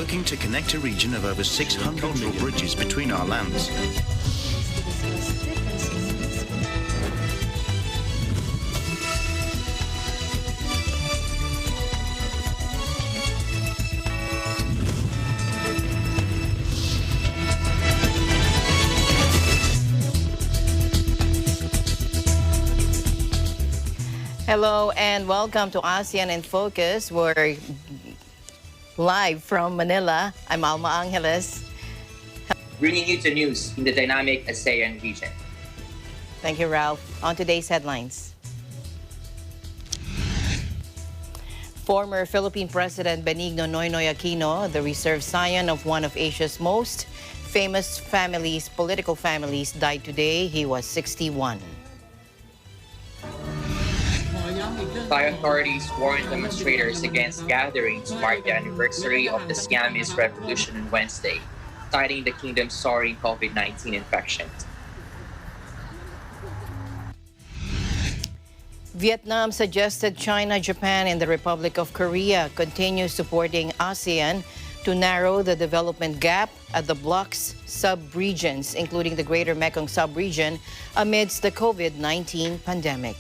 working to connect a region of over 600 cultural bridges between our lands. Hello and welcome to ASEAN in Focus. We're live from Manila. I'm Alma Angeles. Bringing you the news in the dynamic ASEAN region. Thank you, Ralph. On today's headlines. Former Philippine President Benigno Aquino, the reserve scion of one of Asia's most famous families, political families, died today. He was 61. Thai authorities warned demonstrators against gatherings to mark the anniversary of the Siamese Revolution on Wednesday, citing the kingdom's soaring COVID-19 infections. Vietnam suggested China, Japan, and the Republic of Korea continue supporting ASEAN to narrow the development gap at the bloc's sub-regions, including the Greater Mekong sub-region, amidst the COVID-19 pandemic.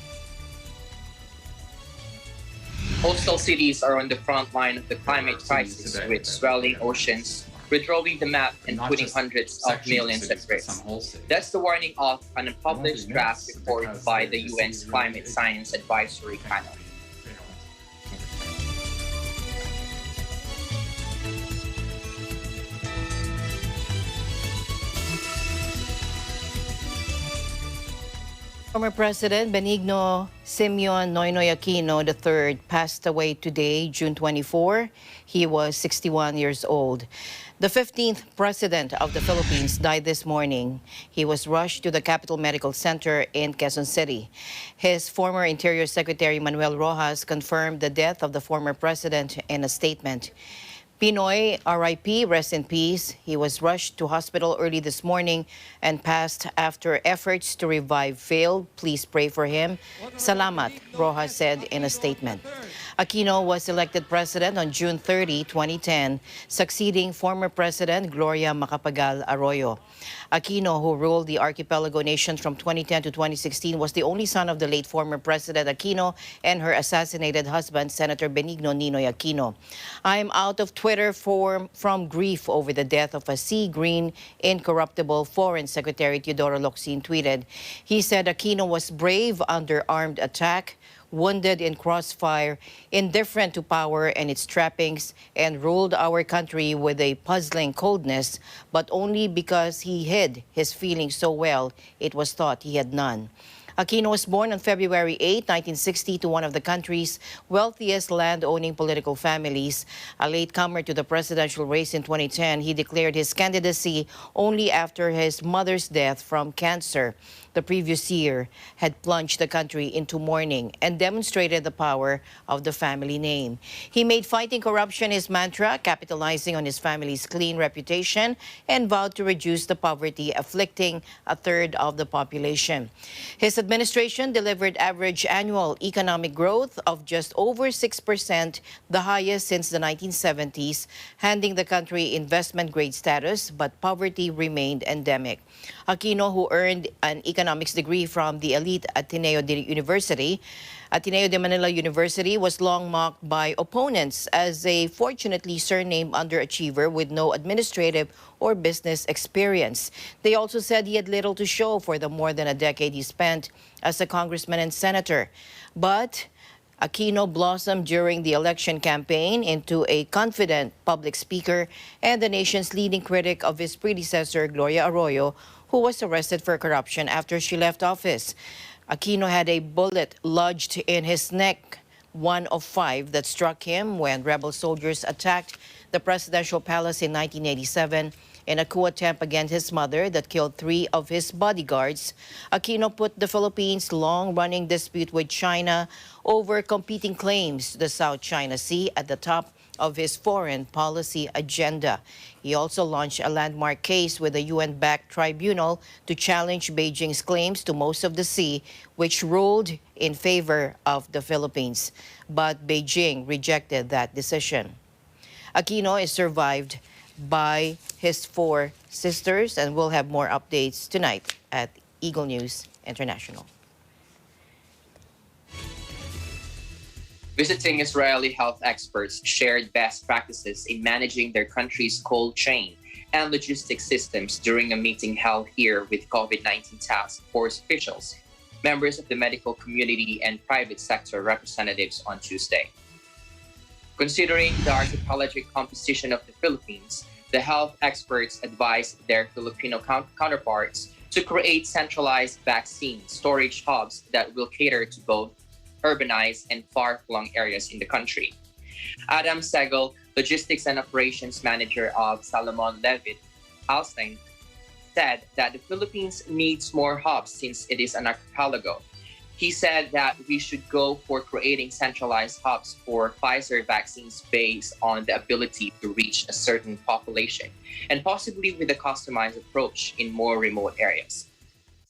Coastal cities are on the front line of the climate crisis, with swelling oceans withdrawing the map and putting hundreds of millions at risk. That's the warning of an unpublished draft report by the UN's Climate Science Advisory Panel. Former President Benigno Aquino III passed away today, June 24. He was 61 years old. The 15th President of the Philippines died this morning. He was rushed to the Capital Medical Center in Quezon City. His former Interior Secretary Manuel Rojas confirmed the death of the former president in a statement. Pinoy, R.I.P., rest in peace. He was rushed to hospital early this morning and passed after efforts to revive failed. Please pray for him. Salamat, Rojas said in a statement. Aquino was elected president on June 30, 2010, succeeding former President Gloria Macapagal Arroyo. Aquino, who ruled the archipelago nation from 2010 to 2016, was the only son of the late former President Aquino and her assassinated husband, Senator Benigno Aquino. I am out of Twitter from grief over the death of a sea-green, incorruptible Foreign Secretary, Teodoro Locsin tweeted. He said Aquino was brave under armed attack, wounded in crossfire, indifferent to power and its trappings, and ruled our country with a puzzling coldness, but only because he hid his feelings so well, it was thought he had none. Aquino was born on February 8, 1960, to one of the country's wealthiest land-owning political families. A latecomer to the presidential race in 2010, he declared his candidacy only after his mother's death from cancer. The previous year had plunged the country into mourning and demonstrated the power of the family name. He made fighting corruption his mantra, capitalizing on his family's clean reputation, and vowed to reduce the poverty afflicting a third of the population. His administration delivered average annual economic growth of just over 6%, the highest since the 1970s, handing the country investment-grade status, but poverty remained endemic. Aquino, who earned an economics degree from the elite Ateneo de Manila University, was long mocked by opponents as a fortunately surnamed underachiever with no administrative or business experience. They also said he had little to show for the more than a decade he spent as a congressman and senator. But Aquino blossomed during the election campaign into a confident public speaker and the nation's leading critic of his predecessor, Gloria Arroyo, who was arrested for corruption after she left office. Aquino had a bullet lodged in his neck, one of 5 that struck him when rebel soldiers attacked the presidential palace in 1987 in a coup attempt against his mother that killed 3 of his bodyguards. Aquino put the Philippines' long-running dispute with China over competing claims to the South China Sea at the top of his foreign policy agenda. He also launched a landmark case with a UN-backed tribunal to challenge Beijing's claims to most of the sea, which ruled in favor of the Philippines. But Beijing rejected that decision. Aquino is survived by his 4 sisters, and we'll have more updates tonight at Eagle News International. Visiting Israeli health experts shared best practices in managing their country's cold chain and logistics systems during a meeting held here with COVID-19 task force officials, members of the medical community, and private sector representatives on Tuesday. Considering the archipelagic composition of the Philippines, the health experts advised their Filipino counterparts to create centralized vaccine storage hubs that will cater to both urbanized and far-flung areas in the country. Adam Segel, Logistics and Operations Manager of Salomon Levitt Alstein, said that the Philippines needs more hubs since it is an archipelago. He said that we should go for creating centralized hubs for Pfizer vaccines based on the ability to reach a certain population, and possibly with a customized approach in more remote areas.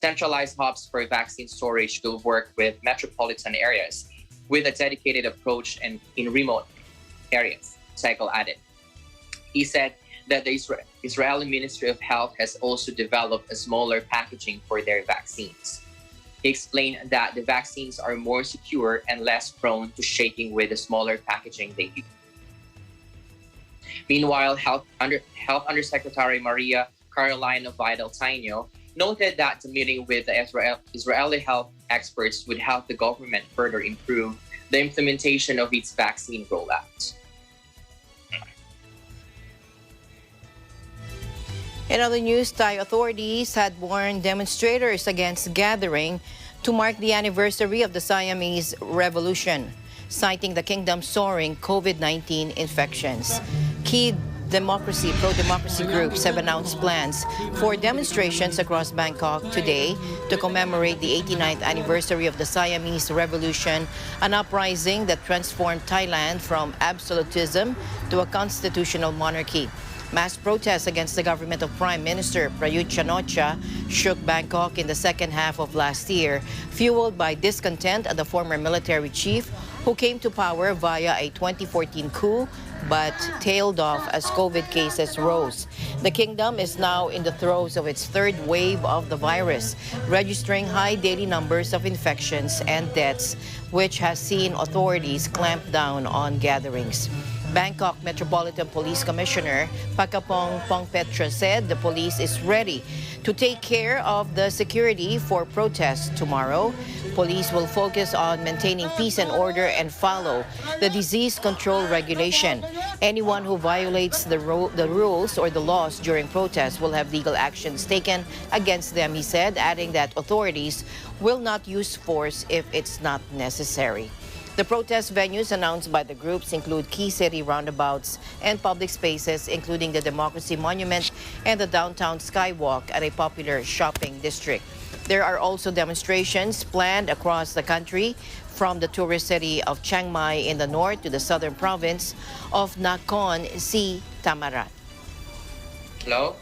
Centralized hubs for vaccine storage will work with metropolitan areas with a dedicated approach and in remote areas, Segel added. He said that the Israeli Ministry of Health has also developed a smaller packaging for their vaccines. He explained that the vaccines are more secure and less prone to shaking with the smaller packaging they use. Meanwhile, Health Undersecretary Maria Carolina Vidal-Taino noted that the meeting with the Israeli health experts would help the government further improve the implementation of its vaccine rollout. In other news, Thai authorities had warned demonstrators against gathering to mark the anniversary of the Siamese Revolution, citing the kingdom's soaring COVID-19 infections. Key pro-democracy groups have announced plans for demonstrations across Bangkok today to commemorate the 89th anniversary of the Siamese Revolution, an uprising that transformed Thailand from absolutism to a constitutional monarchy. Mass protests against the government of Prime Minister Prayut Chan-o-cha shook Bangkok in the second half of last year, fueled by discontent at the former military chief who came to power via a 2014 coup but tailed off as COVID cases rose. The kingdom is now in the throes of its third wave of the virus, registering high daily numbers of infections and deaths, which has seen authorities clamp down on gatherings. Bangkok Metropolitan Police Commissioner Pakapong Pongpetra said the police is ready to take care of the security for protests tomorrow. Police will focus on maintaining peace and order and follow the disease control regulation. Anyone who violates the rules or the laws during protests will have legal actions taken against them, he said, adding that authorities will not use force if it's not necessary. The protest venues announced by the groups include key city roundabouts and public spaces, including the Democracy Monument and the downtown Skywalk at a popular shopping district. There are also demonstrations planned across the country, from the tourist city of Chiang Mai in the north to the southern province of Nakhon Si Thammarat. Hello?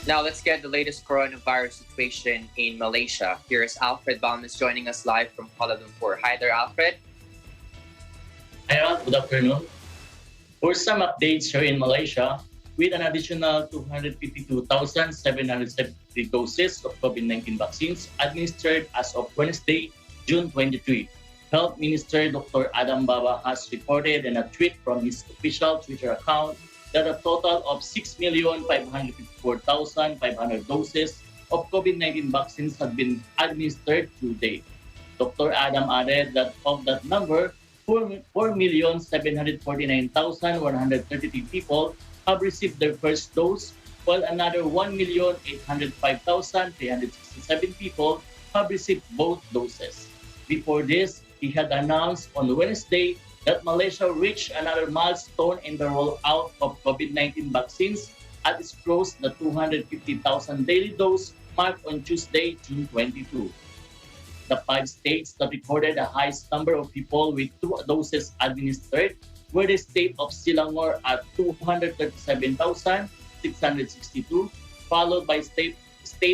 Now let's get the latest coronavirus situation in Malaysia. Here's Alfred Balmes joining us live from Kuala Lumpur. Hi there, Alfred. Hi, good afternoon. For some updates here in Malaysia, with an additional 252,770 doses of COVID-19 vaccines administered as of Wednesday, June 23. Health Minister Dr. Adam Baba has reported in a tweet from his official Twitter account that a total of 6,554,500 doses of COVID-19 vaccines have been administered to date. Dr. Adam added that of that number, 4,749,133 people have received their first dose, while another 1,805,367 people have received both doses. Before this, he had announced on Wednesday that Malaysia reached another milestone in the rollout of COVID-19 vaccines as it crossed the 250,000 daily dose mark on Tuesday, June 22. The 5 states that recorded the highest number of people with 2 doses administered were the state of Selangor at 237,662, followed by state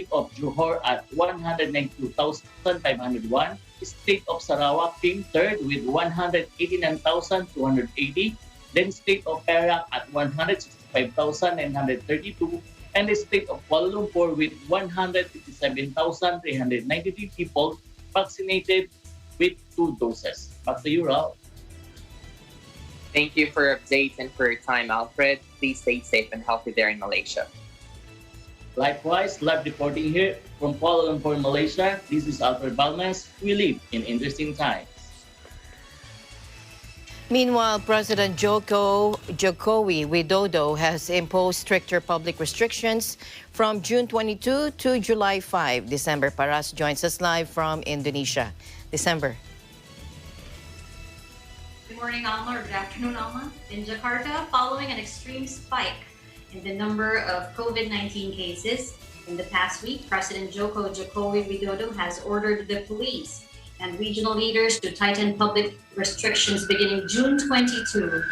of Johor at 192,501, State of Sarawak came third with 189,280. Then State of Perak at 165,932. And the State of Kuala Lumpur with 157,393 people vaccinated with 2 doses. Back to you, Raul. Thank you for your updates and for your time, Alfred. Please stay safe and healthy there in Malaysia. Likewise, live reporting here from Kuala Lumpur, Malaysia. This is Alfred Balmas. We live in interesting times. Meanwhile, President Joko Widodo has imposed stricter public restrictions from June 22 to July 5. December Paras joins us live from Indonesia. December. Good morning, Alma, or good afternoon, Alma. In Jakarta, following an extreme spike in the number of COVID-19 cases in the past week, President Joko Widodo has ordered the police and regional leaders to tighten public restrictions beginning June 22 to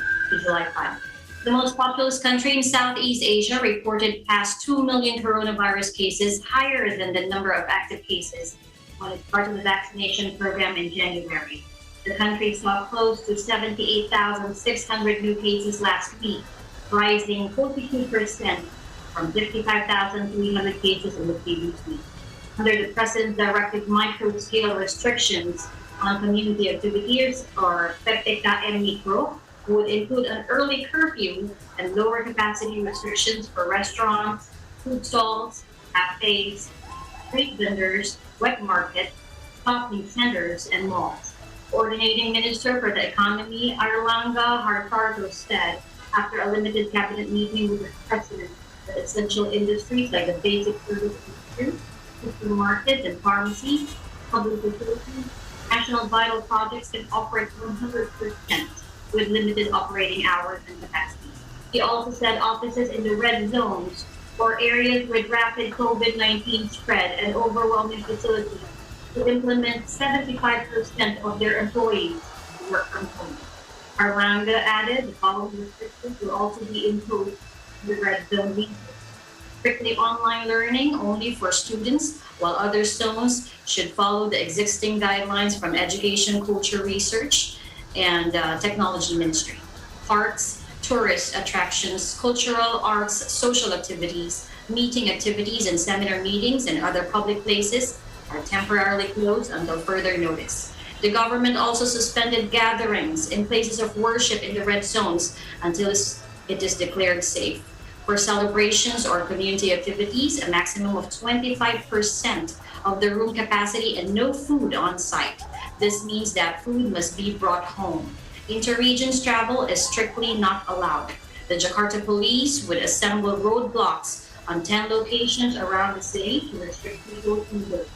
July 5. The most populous country in Southeast Asia reported past 2 million coronavirus cases, higher than the number of active cases when it started the vaccination program in January. The country saw close to 78,600 new cases last week, rising 42% from 55,300 cases in the previous week. Under the President's directed micro-scale restrictions on community activities, or PPKM Mikro, would include an early curfew and lower capacity restrictions for restaurants, food stalls, cafes, street vendors, wet markets, shopping centers, and malls. Coordinating Minister for the Economy, Airlangga Hartarto, said after a limited cabinet meeting with the President that essential industries like the basic service industry, supermarkets and pharmacies, public utilities, national vital projects can operate 100% with limited operating hours and capacity. He also said offices in the red zones or areas with rapid COVID-19 spread and overwhelming facilities to implement 75% of their employees to work from home. Arlanga added the following restrictions will also be imposed in the red zone region. Strictly online learning only for students, while other zones should follow the existing guidelines from Education, Culture, Research, and Technology Ministry. Parks, tourist attractions, cultural, arts, social activities, meeting activities, and seminar meetings and other public places are temporarily closed until further notice. The government also suspended gatherings in places of worship in the red zones until it is declared safe. For celebrations or community activities, a maximum of 25% of the room capacity and no food on site. This means that food must be brought home. Inter-regions travel is strictly not allowed. The Jakarta police would assemble roadblocks on 10 locations around the city to restrict legal movement.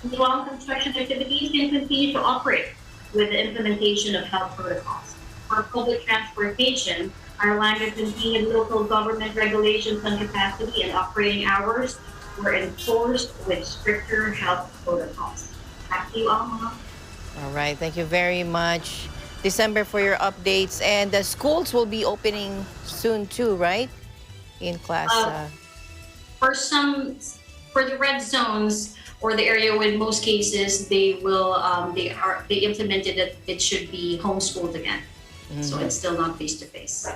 Meanwhile, construction activities can continue to operate with the implementation of health protocols. For public transportation, Airlangga continued local government regulations on capacity and operating hours were enforced with stricter health protocols. Back to you, Alma. All right, thank you very much, December, for your updates. And the schools will be opening soon too, right? In class. For the red zones or the area with most cases, they implemented that it should be homeschooled again. Mm-hmm. So it's still not face to face.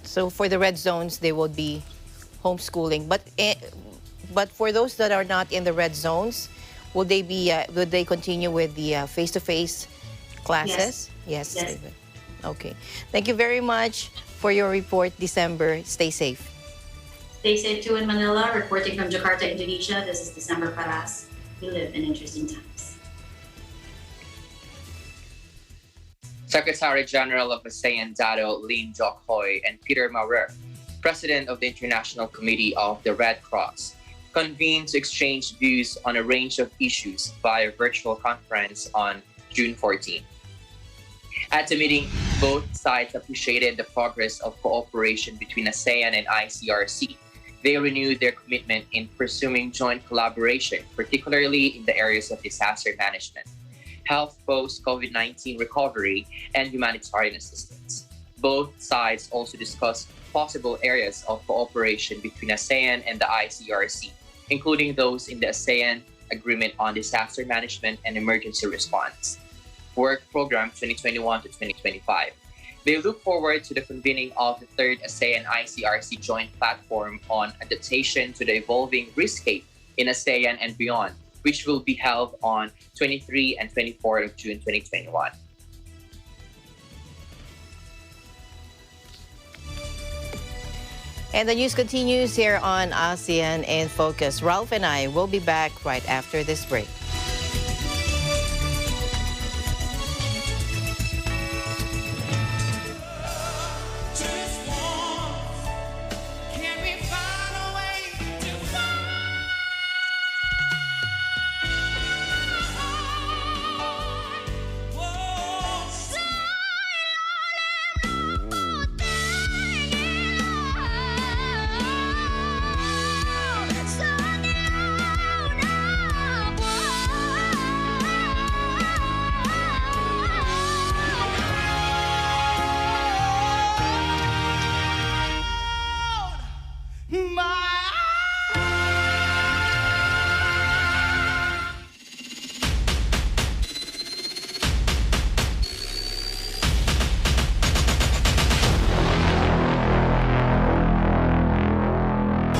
So for the red zones, they will be homeschooling. But for those that are not in the red zones, would they continue with the face-to-face classes? Yes. They will. Okay. Thank you very much for your report, December. Stay safe. Stay safe too in Manila. Reporting from Jakarta, Indonesia. This is December Paras. We live in interesting times. Secretary General of ASEAN Dato Lim Jock Hoi and Peter Maurer, President of the International Committee of the Red Cross, convened to exchange views on a range of issues via virtual conference on June 14. At the meeting, both sides appreciated the progress of cooperation between ASEAN and ICRC. They renewed their commitment in pursuing joint collaboration, particularly in the areas of disaster management, health post-COVID-19 recovery, and humanitarian assistance. Both sides also discussed possible areas of cooperation between ASEAN and the ICRC, including those in the ASEAN Agreement on Disaster Management and Emergency Response, Work Program 2021 to 2025. They look forward to the convening of the third ASEAN ICRC Joint Platform on Adaptation to the Evolving Riskscape in ASEAN and beyond, which will be held on 23 and 24 of June 2021. And the news continues here on ASEAN in Focus. Ralph and I will be back right after this break.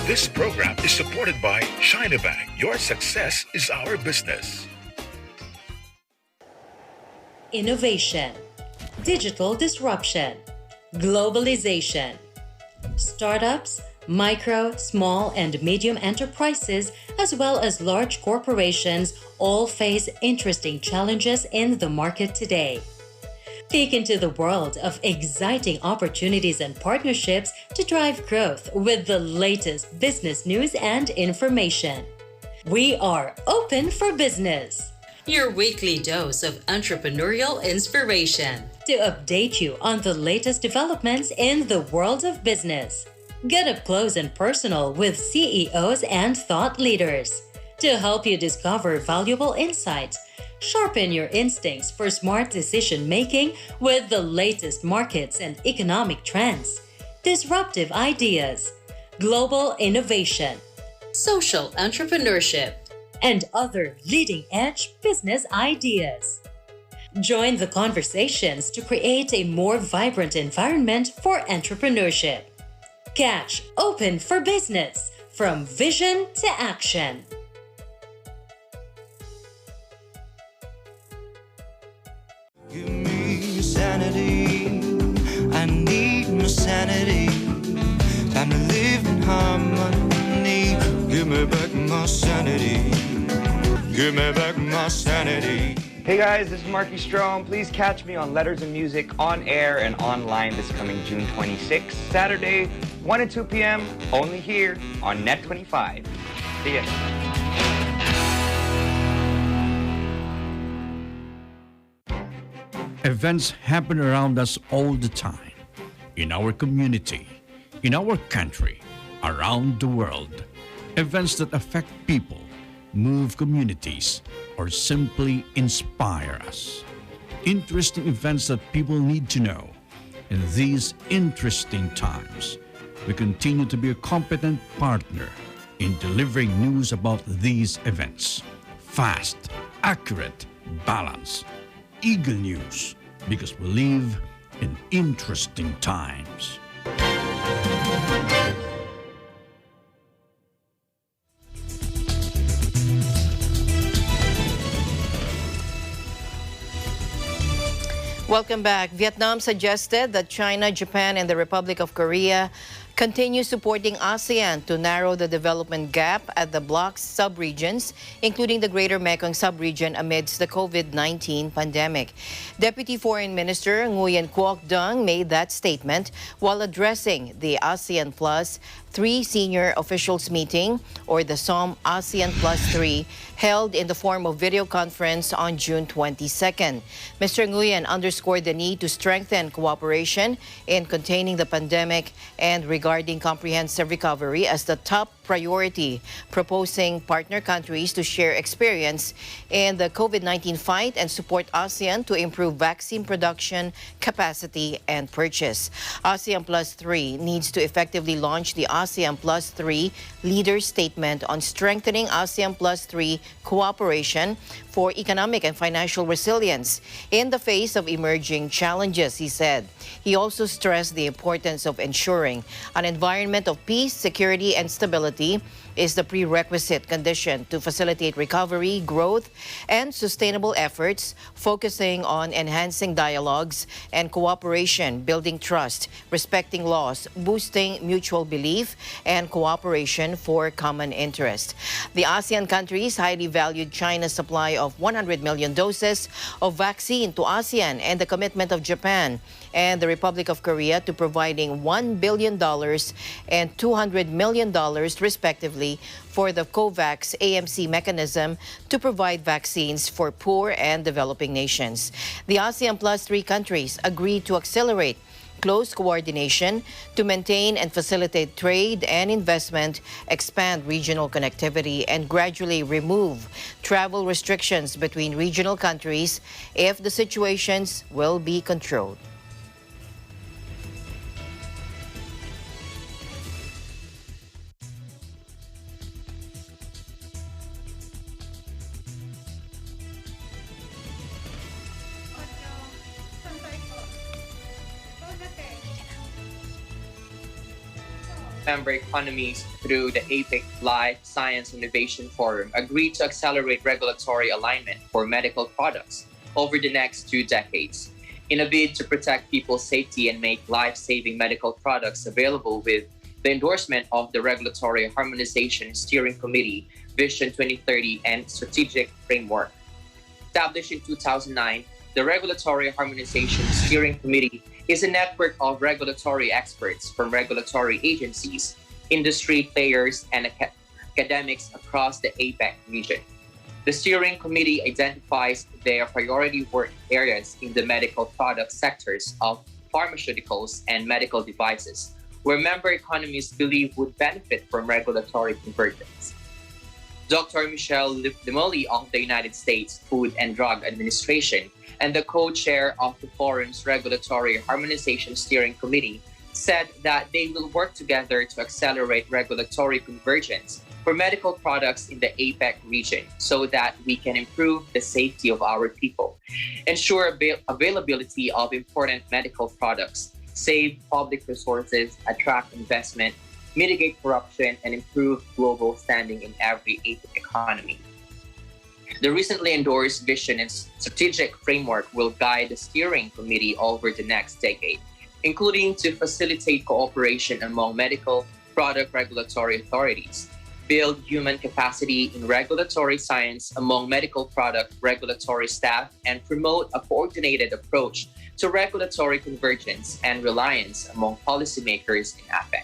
This program is supported by China Bank. Your success is our business. Innovation, digital disruption, globalization. Startups, micro, small, and medium enterprises, as well as large corporations, all face interesting challenges in the market today. Peek into the world of exciting opportunities and partnerships to drive growth with the latest business news and information. We are open for business. Your weekly dose of entrepreneurial inspiration to update you on the latest developments in the world of business. Get up close and personal with CEOs and thought leaders to help you discover valuable insights. Sharpen your instincts for smart decision-making with the latest markets and economic trends, disruptive ideas, global innovation, social entrepreneurship, and other leading-edge business ideas. Join the conversations to create a more vibrant environment for entrepreneurship. Catch Open for Business, from vision to action. Give me sanity, I need my sanity. Time to live in harmony. Give me back my sanity. Give me back my sanity. Hey guys, this is Marky Strom. Please catch me on Letters and Music on air and online this coming June 26th, Saturday, 1 and 2 p.m. only here on Net 25. See ya. Events happen around us all the time, in our community, in our country, around the world. Events that affect people, move communities, or simply inspire us. Interesting events that people need to know. In these interesting times, we continue to be a competent partner in delivering news about these events. Fast, accurate, balanced. Eagle News, because we live in interesting times. Welcome back. Vietnam suggested that China, Japan, and the Republic of Korea continue supporting ASEAN to narrow the development gap at the bloc's subregions, including the Greater Mekong subregion amidst the COVID-19 pandemic. Deputy Foreign Minister Nguyen Quoc Dung made that statement while addressing the ASEAN Plus 3 senior officials meeting, or the SOM ASEAN Plus 3, held in the form of video conference on June 22nd. Mr. Nguyen underscored the need to strengthen cooperation in containing the pandemic and regarding comprehensive recovery as the top priority, proposing partner countries to share experience in the COVID-19 fight and support ASEAN to improve vaccine production, capacity, and purchase. ASEAN Plus 3 needs to effectively launch the ASEAN Plus 3 Leaders Statement on strengthening ASEAN Plus 3 cooperation for economic and financial resilience in the face of emerging challenges, he said. He also stressed the importance of ensuring an environment of peace, security, and stability is the prerequisite condition to facilitate recovery, growth, and sustainable efforts, focusing on enhancing dialogues and cooperation, building trust, respecting laws, boosting mutual belief, and cooperation for common interest. The ASEAN countries highly valued China's supply of 100 million doses of vaccine to ASEAN and the commitment of Japan and the Republic of Korea to providing $1 billion and $200 million, respectively, for the COVAX AMC mechanism to provide vaccines for poor and developing nations. The ASEAN Plus 3 countries agreed to accelerate close coordination to maintain and facilitate trade and investment, expand regional connectivity, and gradually remove travel restrictions between regional countries if the situations will be controlled. Member economies through the APEC Life Science Innovation Forum agreed to accelerate regulatory alignment for medical products over the next 2 decades. In a bid to protect people's safety and make life-saving medical products available with the endorsement of the Regulatory Harmonization Steering Committee, Vision 2030 and Strategic Framework. Established in 2009, the Regulatory Harmonization Steering Committee is a network of regulatory experts from regulatory agencies, industry players, and academics across the APEC region. The steering committee identifies their priority work areas in the medical product sectors of pharmaceuticals and medical devices, where member economies believe would benefit from regulatory convergence. Dr. Michelle Limoli of the United States Food and Drug Administration and the co-chair of the forum's Regulatory Harmonization Steering Committee said that they will work together to accelerate regulatory convergence for medical products in the APEC region so that we can improve the safety of our people, ensure availability of important medical products, save public resources, attract investment, mitigate corruption, and improve global standing in every APEC economy. The recently endorsed Vision and Strategic Framework will guide the steering committee over the next decade, including to facilitate cooperation among medical product regulatory authorities, build human capacity in regulatory science among medical product regulatory staff, and promote a coordinated approach to regulatory convergence and reliance among policymakers in APEC.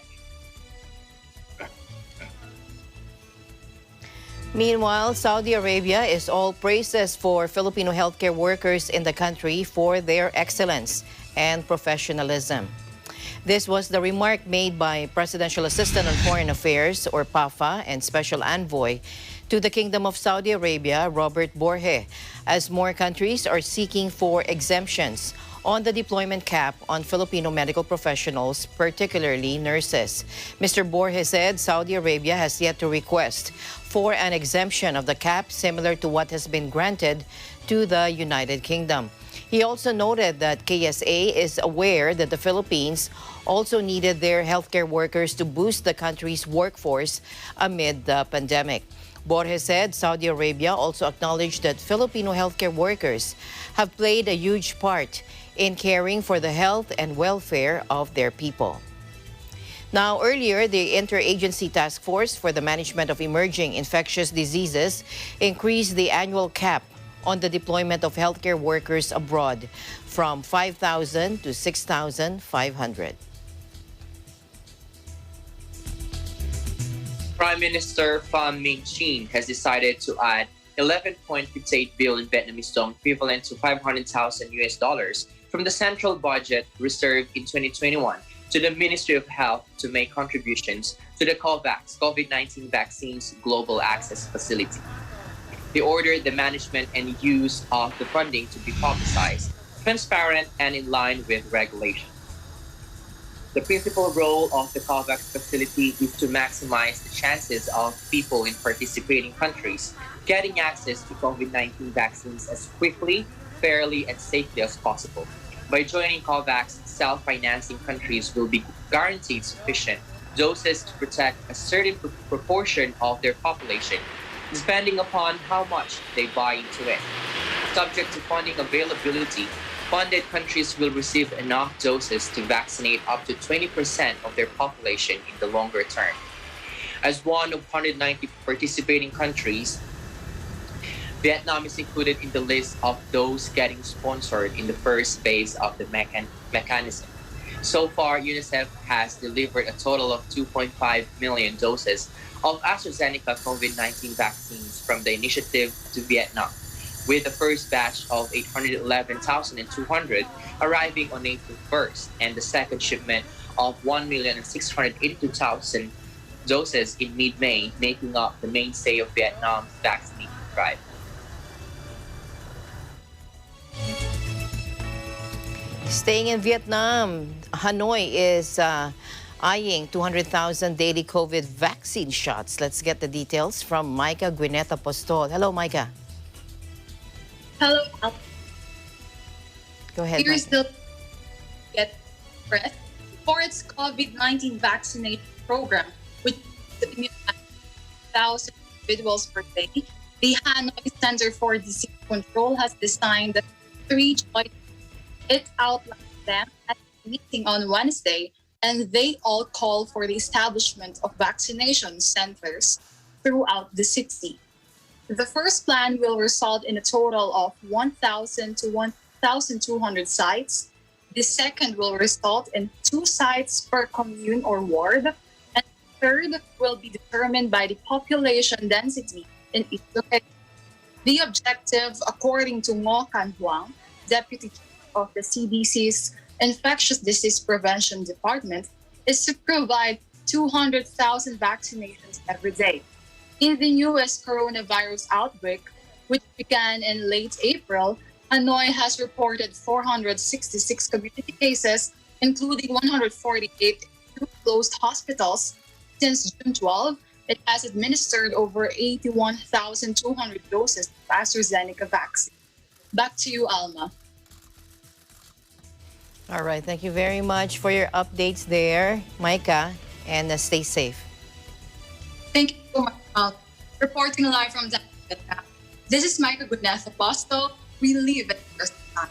Meanwhile, Saudi Arabia is all praises for Filipino healthcare workers in the country for their excellence and professionalism. This was the remark made by Presidential Assistant on Foreign Affairs, or PAFA, and Special Envoy to the Kingdom of Saudi Arabia, Robert Borge, as more countries are seeking for exemptions on the deployment cap on Filipino medical professionals, particularly nurses. Mr. Borge said Saudi Arabia has yet to request for an exemption of the cap similar to what has been granted to the United Kingdom. He also noted that KSA is aware that the Philippines also needed their healthcare workers to boost the country's workforce amid the pandemic. Borge said Saudi Arabia also acknowledged that Filipino healthcare workers have played a huge part in caring for the health and welfare of their people. Now, earlier, the Interagency Task Force for the Management of Emerging Infectious Diseases increased the annual cap on the deployment of healthcare workers abroad from 5,000 to 6,500. Prime Minister Pham Minh Chinh has decided to add 11.58 billion Vietnamese dong, equivalent to $500,000 from the central budget reserved in 2021 to the Ministry of Health to make contributions to the COVAX COVID-19 Vaccines Global Access Facility. They ordered the management and use of the funding to be publicized, transparent, and in line with regulations. The principal role of the COVAX facility is to maximize the chances of people in participating countries getting access to COVID-19 vaccines as quickly, fairly, and safely as possible. By joining COVAX, self-financing countries will be guaranteed sufficient doses to protect a certain proportion of their population, depending upon how much they buy into it. Subject to funding availability, funded countries will receive enough doses to vaccinate up to 20% of their population in the longer term. As one of 190 participating countries, Vietnam is included in the list of those getting sponsored in the first phase of the mechanism. So far, UNICEF has delivered a total of 2.5 million doses of AstraZeneca COVID-19 vaccines from the initiative to Vietnam, with the first batch of 811,200 arriving on April 1st and the second shipment of 1,682,000 doses in mid-May, making up the mainstay of Vietnam's vaccination drive. Staying in Vietnam, Hanoi is eyeing 200,000 daily COVID vaccine shots. Let's get the details from Micah Gwyneth Apostol. Hello, Micah. Hello. Go ahead. Here's the get press for its COVID-19 vaccination program, which is 1,000 individuals per day. The Hanoi Center for Disease Control has designed 3 choices. It outlined them at a meeting on Wednesday, and they all call for the establishment of vaccination centers throughout the city. The first plan will result in a total of 1,000 to 1,200 sites. The second will result in 2 sites per commune or ward, and the third will be determined by the population density in each location. The objective, according to Ngo Can Huang, Deputy Chief of the CDC's Infectious Disease Prevention Department, is to provide 200,000 vaccinations every day. In the U.S. coronavirus outbreak, which began in late April, Hanoi has reported 466 community cases, including 148 closed hospitals. Since June 12, it has administered over 81,200 doses of AstraZeneca vaccine. Back to you, Alma. All right. Thank you very much for your updates there, Micah, and stay safe. Thank you so much, reporting live from Vietnam. This is Micah Gwyneth Apostol. We live at first time.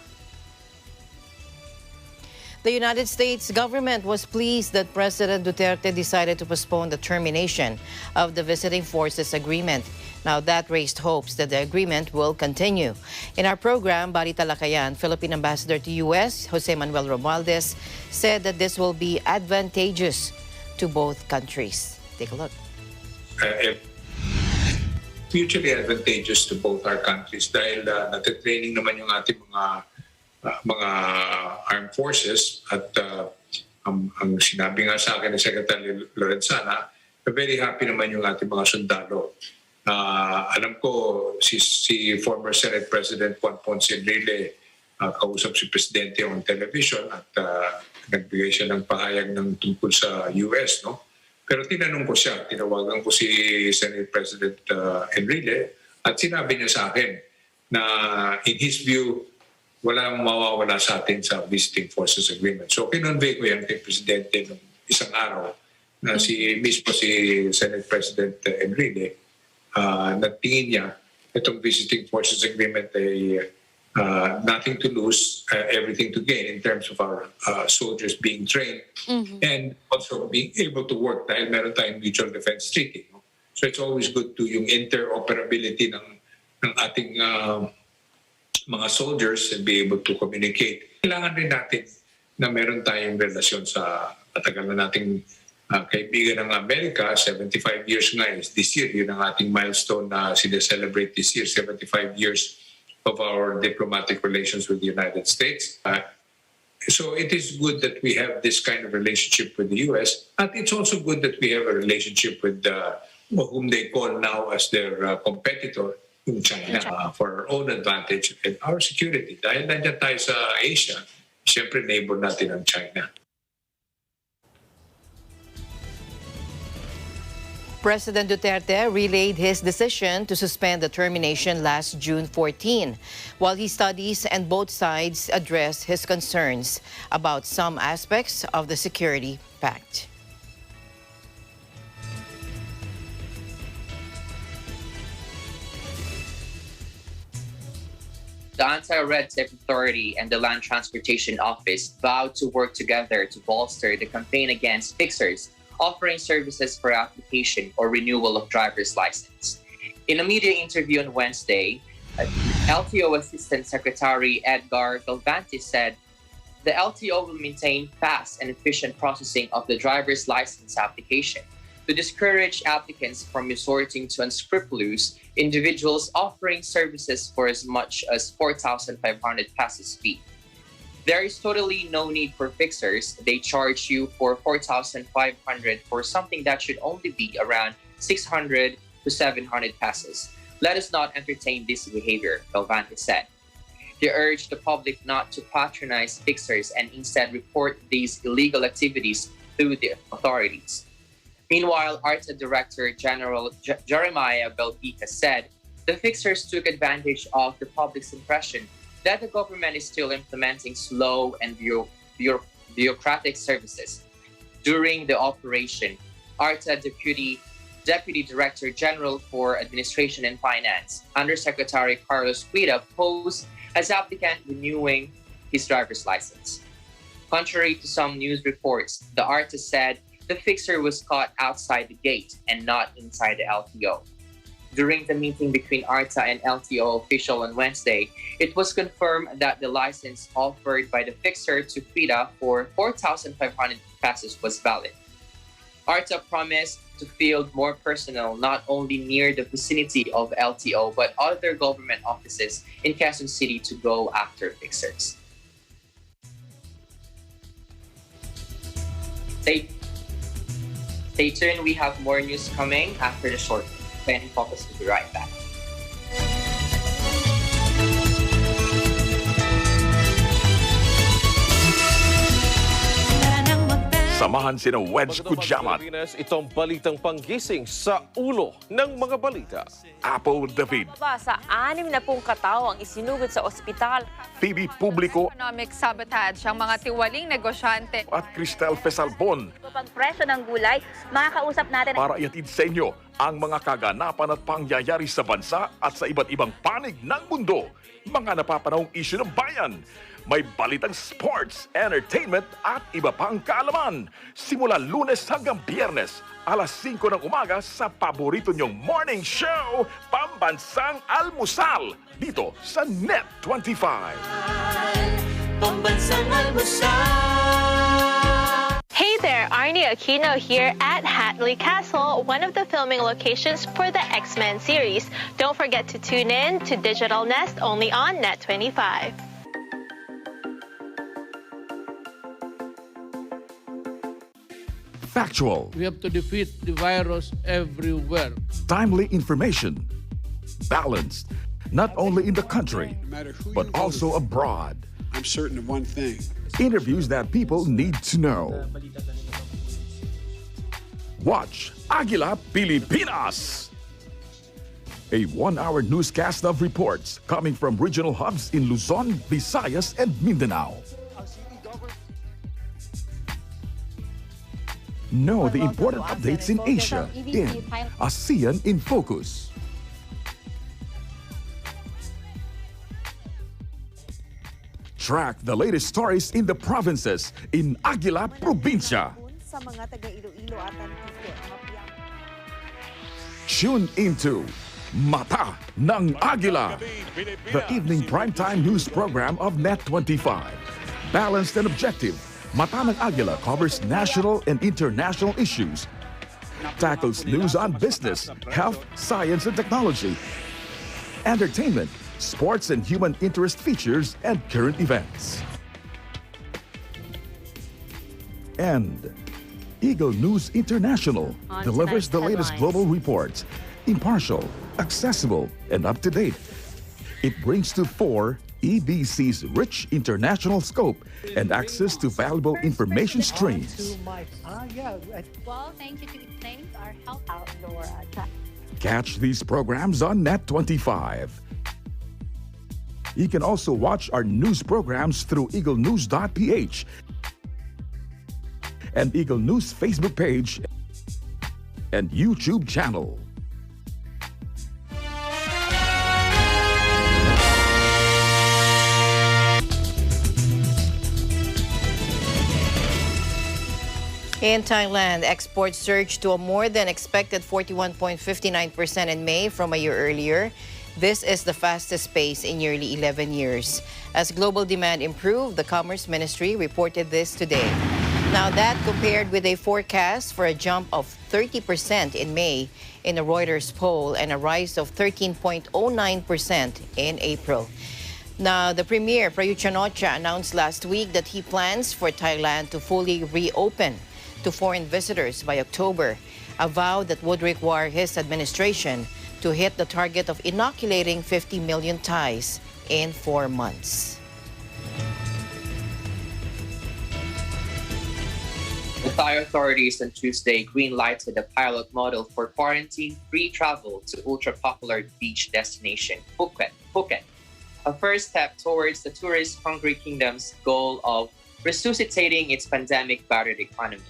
The United States government was pleased that President Duterte decided to postpone the termination of the Visiting Forces Agreement. Now, that raised hopes that the agreement will continue. In our program, Bari Talakayan, Philippine Ambassador to U.S., Jose Manuel Romualdez, said that this will be advantageous to both countries. Take a look. Mutually advantageous to both our countries dahil natitraining naman yung ating mga armed forces at ang sinabi nga sa akin ni Secretary Lorenzana, very happy naman yung ating mga sundalo. Alam ko si former Senate President Juan Ponce Enrile kausap si Presidente on television at nagbigay siya ng pahayag ng tungkol sa US, no? Pero tinanong ko siya, tinawagan ko si Senate President Enrile at sinabi niya sa akin na in his view, walang mawawala sa atin sa Visiting Forces Agreement. So kinonvey ko yan kay Presidente nung isang araw na mismo si Senate President Enrile nagtingin niya itong Visiting Forces Agreement ay nothing to lose, everything to gain in terms of our soldiers being trained and also being able to work dahil meron tayong mutual defense treaty. No? So it's always good to yung interoperability ng ating mga soldiers and be able to communicate. Kailangan rin natin na meron tayong relasyon sa matagal na nating kaibigan ng Amerika. 75 years nga is this year. Yun ang ating milestone na sineselebrate this year, 75 years of our diplomatic relations with the United States. So it is good that we have this kind of relationship with the US, and it's also good that we have a relationship with whom they call now as their competitor in China for our own advantage and our security. Dahil nandiyan tayo sa Asia, siyempre neighbor natin ang China. President Duterte relayed his decision to suspend the termination last June 14, while he studies and both sides address his concerns about some aspects of the security pact. The Anti-Red Tape Authority and the Land Transportation Office vowed to work together to bolster the campaign against fixers offering services for application or renewal of driver's license. In a media interview on Wednesday, LTO Assistant Secretary Edgar Galvantes said the LTO will maintain fast and efficient processing of the driver's license application to discourage applicants from resorting to unscrupulous individuals offering services for as much as 4,500 pesos fee. There is totally no need for fixers. They charge you for 4,500 for something that should only be around 600 to 700 pesos. Let us not entertain this behavior, Galvantes said. He urged the public not to patronize fixers and instead report these illegal activities to the authorities. Meanwhile, ARTA Director General Jeremiah Belgica said the fixers took advantage of the public's impression that the government is still implementing slow and bureaucratic services. During the operation, ARTA Deputy Director General for Administration and Finance, Undersecretary Carlos Cuida, posed as applicant renewing his driver's license. Contrary to some news reports, the ARTA said the fixer was caught outside the gate and not inside the LTO. During the meeting between ARTA and LTO official on Wednesday, it was confirmed that the license offered by the fixer to Cuida for 4,500 pesos was valid. ARTA promised to field more personnel not only near the vicinity of LTO but other government offices in Quezon City to go after fixers. Stay tuned, we have more news coming after the short. Planning Focus will be right back. Samahan sina Wedge Kujamat, itong balitang panggising sa ulo ng mga balita. Apple David, Sa 60 katao ang isinugod sa ospital. TV Publico, Economic sabotage ang mga tiwaling negosyante. at Cristel Fesalbon Pagpresyo ng gulay, makakausap natin para iatid sa inyo ang mga kaganapan at pangyayari sa bansa at sa iba't ibang panig ng mundo. Mga napapanahong isyu ng bayan. May balitang sports, entertainment at iba pang kaalaman. Simula Lunes hanggang Biyernes, alas 5 ng umaga sa paborito nyong morning show, Pambansang Almusal, dito sa Net 25. Pambansang Almusal. Hey there, Arnie Aquino here at Hatley Castle, one of the filming locations for the X-Men series. Don't forget to tune in to Digital Nest only on Net 25. Factual. We have to defeat the virus everywhere. Timely information. Balanced. Not only in the country, but also abroad. I'm certain of one thing. Interviews that people need to know. Watch Agila Pilipinas. A 1-hour newscast of reports coming from regional hubs in Luzon, Visayas, and Mindanao. Know the important updates in Asia in ASEAN in Focus. Track the latest stories in the provinces in Aguila Provincia. Tune into Mata ng Aguila, the evening primetime news program of Net 25. Balanced and objective, Mata ng Aguila covers national and international issues, tackles news on business, health, science and technology, entertainment, sports and human interest features, and current events. And Eagle News International On delivers the tonight's latest headlines. global reports, impartial, accessible, and up-to-date. It brings to fore EBC's rich international scope and access to valuable information streams. Well, thank you to explain our help outdoor track. Catch these programs on Net25. You can also watch our news programs through eaglenews.ph and Eagle News Facebook page and YouTube channel. In Thailand, exports surged to a more than expected 41.59% in May from a year earlier. This is the fastest pace in nearly 11 years. As global demand improved, the Commerce Ministry reported this today. Now that compared with a forecast for a jump of 30% in May in a Reuters poll and a rise of 13.09% in April. Now, the Premier, Prayut Chan-o-cha, announced last week that he plans for Thailand to fully reopen to foreign visitors by October, a vow that would require his administration to hit the target of inoculating 50 million Thais in 4 months. The Thai authorities on Tuesday green-lighted a pilot model for quarantine-free travel to ultra-popular beach destination, Phuket, a first step towards the tourist-hungry kingdom's goal of resuscitating its pandemic-battered economy.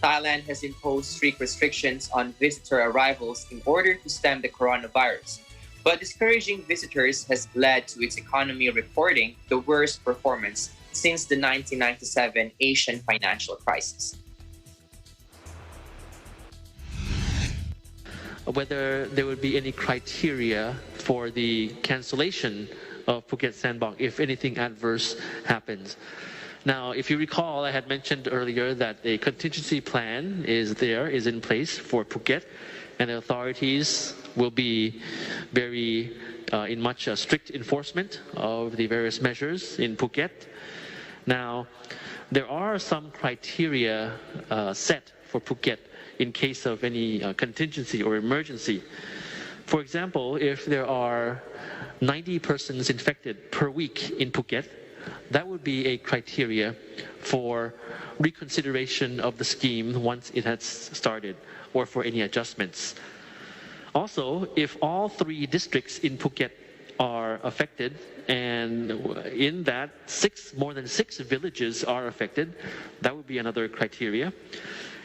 Thailand has imposed strict restrictions on visitor arrivals in order to stem the coronavirus, but discouraging visitors has led to its economy reporting the worst performance since the 1997 Asian financial crisis. Whether there would be any criteria for the cancellation of Phuket Sandbox if anything adverse happens. Now, if you recall, I had mentioned earlier that a contingency plan is in place for Phuket, and the authorities will be very in much strict enforcement of the various measures in Phuket. Now, there are some criteria set for Phuket in case of any contingency or emergency. For example, if there are 90 persons infected per week in Phuket, that would be a criteria for reconsideration of the scheme once it has started, or for any adjustments. Also, if all 3 districts in Phuket are affected, and in that more than 6 villages are affected, that would be another criteria.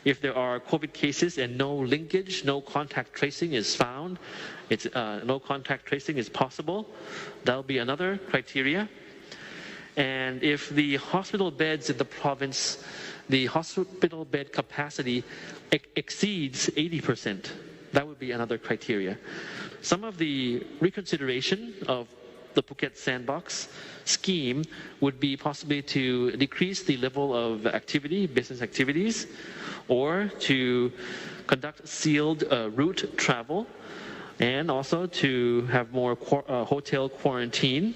If there are COVID cases and no linkage, no contact tracing is found, no contact tracing is possible, that will be another criteria. And if the hospital beds in the province, the hospital bed capacity exceeds 80%, that would be another criteria. Some of the reconsideration of the Phuket Sandbox scheme would be possibly to decrease the level of activity, business activities, or to conduct sealed route travel, and also to have more hotel quarantine.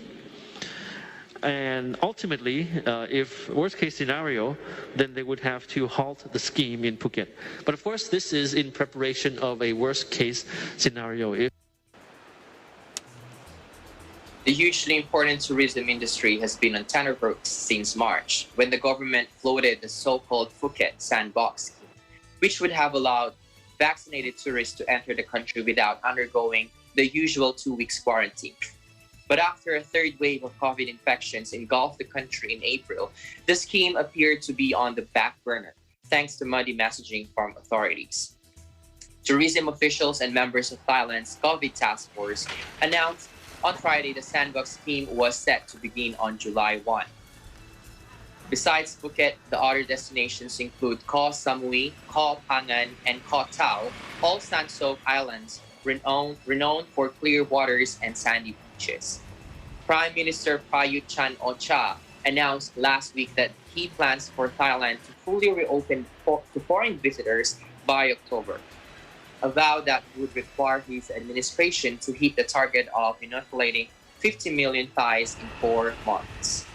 And ultimately, if worst case scenario, then they would have to halt the scheme in Phuket. But of course, this is in preparation of a worst case scenario. The hugely important tourism industry has been on tenterhooks since March, when the government floated the so-called Phuket Sandbox scheme, which would have allowed vaccinated tourists to enter the country without undergoing the usual 2 weeks quarantine. But after a third wave of COVID infections engulfed the country in April, the scheme appeared to be on the back burner, thanks to muddy messaging from authorities. Tourism officials and members of Thailand's COVID task force announced on Friday the Sandbox scheme was set to begin on July 1. Besides Phuket, the other destinations include Koh Samui, Koh Phangan, and Koh Tao, all sand-soaked islands renowned for clear waters and sandy beaches. Prime Minister Prayut Chan-o-cha announced last week that he plans for Thailand to fully reopen to foreign visitors by October, a vow that would require his administration to hit the target of inoculating 50 million Thais in 4 months.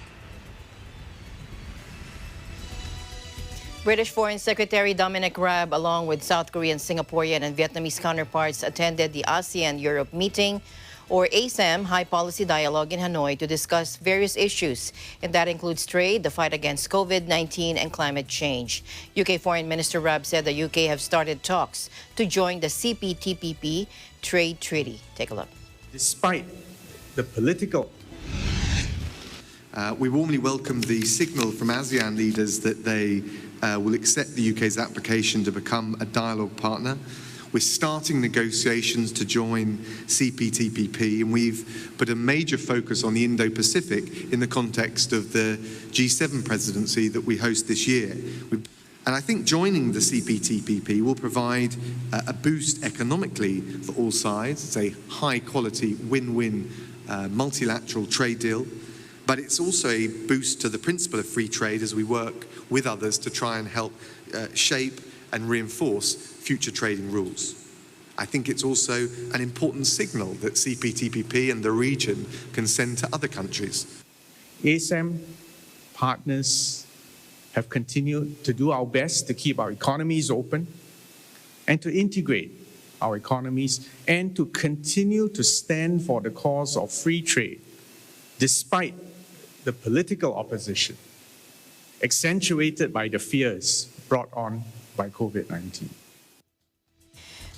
British Foreign Secretary Dominic Raab, along with South Korean, Singaporean, and Vietnamese counterparts, attended the ASEAN-Europe meeting, or ASEM, High Policy Dialogue in Hanoi to discuss various issues, and that includes trade, the fight against COVID-19, and climate change. UK Foreign Minister Raab said the UK have started talks to join the CPTPP trade treaty. Take a look. Despite the political we warmly welcome the signal from ASEAN leaders that they will accept the UK's application to become a dialogue partner. We're starting negotiations to join CPTPP, and we've put a major focus on the Indo-Pacific in the context of the G7 presidency that we host this year. And I think joining the CPTPP will provide a boost economically for all sides. It's a high-quality win-win multilateral trade deal. But it's also a boost to the principle of free trade as we work with others to try and help shape and reinforce future trading rules. I think it's also an important signal that CPTPP and the region can send to other countries. ASEM partners have continued to do our best to keep our economies open and to integrate our economies and to continue to stand for the cause of free trade, despite the political opposition, accentuated by the fears brought on by COVID-19.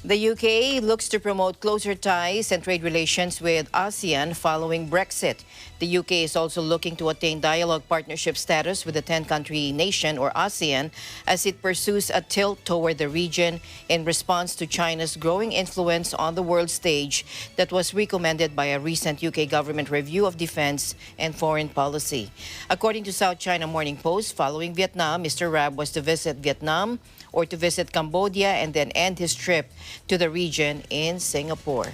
The UK looks to promote closer ties and trade relations with ASEAN following Brexit. The UK is also looking to attain dialogue partnership status with the 10-country nation, or ASEAN, as it pursues a tilt toward the region in response to China's growing influence on the world stage that was recommended by a recent UK government review of defense and foreign policy. According to South China Morning Post, following Vietnam, Mr. Raab was to visit Vietnam or to visit Cambodia and then end his trip to the region in Singapore.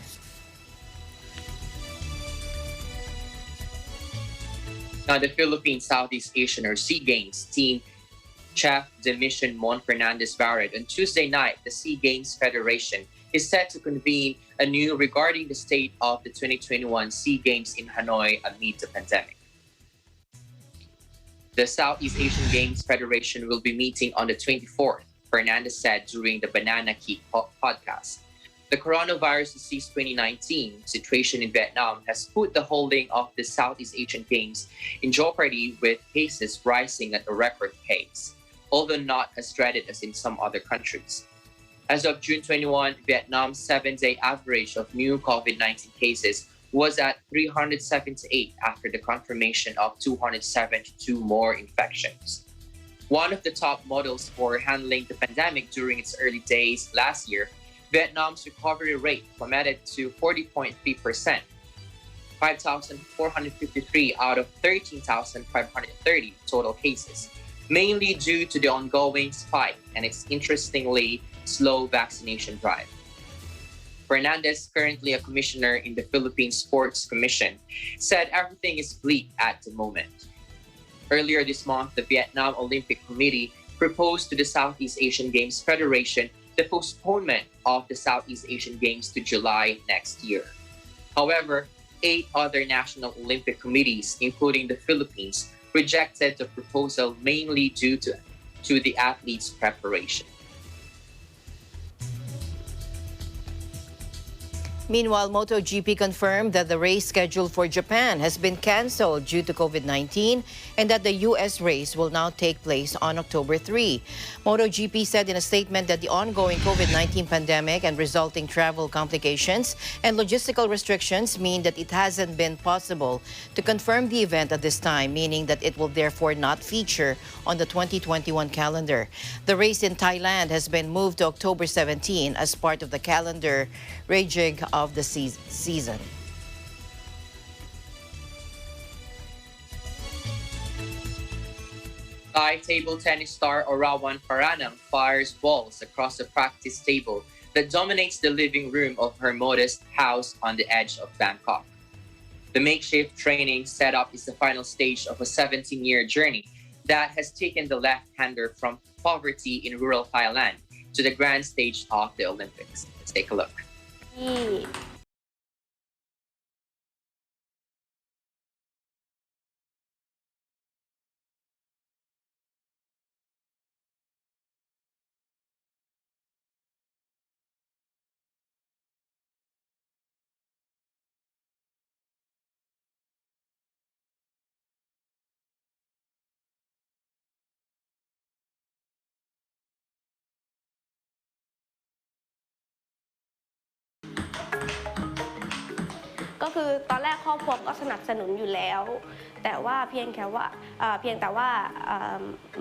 Now, the Philippine Southeast Asian or SEA Games team Chef de Mission Mon Fernandez Barrett on Tuesday night, the SEA Games Federation is set to convene anew regarding the state of the 2021 SEA Games in Hanoi amid the pandemic. The Southeast Asian Games Federation will be meeting on the 24th, Fernandez said during the Banana Key podcast. The coronavirus disease 2019 situation in Vietnam has put the holding of the Southeast Asian Games in jeopardy, with cases rising at a record pace, although not as dreaded as in some other countries. As of June 21, Vietnam's 7-day average of new COVID-19 cases was at 378 after the confirmation of 272 more infections. One of the top models for handling the pandemic during its early days last year, Vietnam's recovery rate plummeted to 40.3%, 5,453 out of 13,530 total cases, mainly due to the ongoing spike and its interestingly slow vaccination drive. Fernandez, currently a commissioner in the Philippine Sports Commission, said everything is bleak at the moment. Earlier this month, the Vietnam Olympic Committee proposed to the Southeast Asian Games Federation the postponement of the Southeast Asian Games to July next year. However, 8 other national Olympic committees, including the Philippines, rejected the proposal mainly due to the athletes' preparation. Meanwhile, MotoGP confirmed that the race scheduled for Japan has been canceled due to COVID-19 and that the U.S. race will now take place on October 3. MotoGP said in a statement that the ongoing COVID-19 pandemic and resulting travel complications and logistical restrictions mean that it hasn't been possible to confirm the event at this time, meaning that it will therefore not feature on the 2021 calendar. The race in Thailand has been moved to October 17 as part of the calendar rejig of the season. Thai table tennis star Orawan Paranam fires balls across the practice table that dominates the living room of her modest house on the edge of Bangkok. The makeshift training setup is the final stage of a 17-year journey that has taken the left-hander from poverty in rural Thailand to the grand stage of the Olympics. Let's take a look. ก็คือตอนแรกครอบครัวก็สนับสนุนอยู่แล้วแต่ว่าเพียงแต่ว่า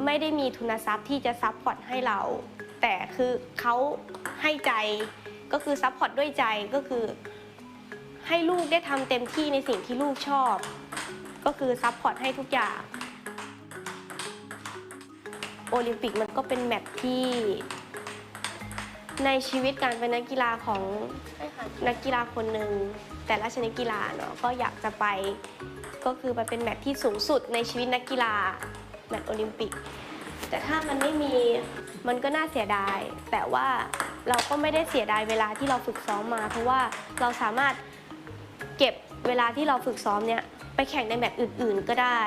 ไม่ได้มีทุนทรัพย์ที่จะซัพพอร์ตให้เราแต่คือเขาให้ใจก็คือซัพพอร์ตด้วยใจก็คือให้ลูกได้ทำเต็มที่ในสิ่งที่ลูกชอบก็คือซัพพอร์ตให้ทุกอย่างโอลิมปิกมันก็เป็นแมตช์ที่ในชีวิตการเป็นนักกีฬาของนักกีฬาคนหนึ่งแต่ละชนิดกีฬาเนาะก็อยากจะไปก็คือมันเป็นแมตช์ที่สูงสุดในชีวิตนักกีฬาแมตช์โอลิมปิกแต่ถ้ามันไม่มีมันก็น่าเสียดายแต่ว่าเราก็ไม่ได้เสียดายเวลาที่เราฝึกซ้อมมาเพราะว่าเราสามารถเก็บเวลาที่เราฝึกซ้อมเนี่ยไปแข่งในแมตช์อื่นๆก็ได้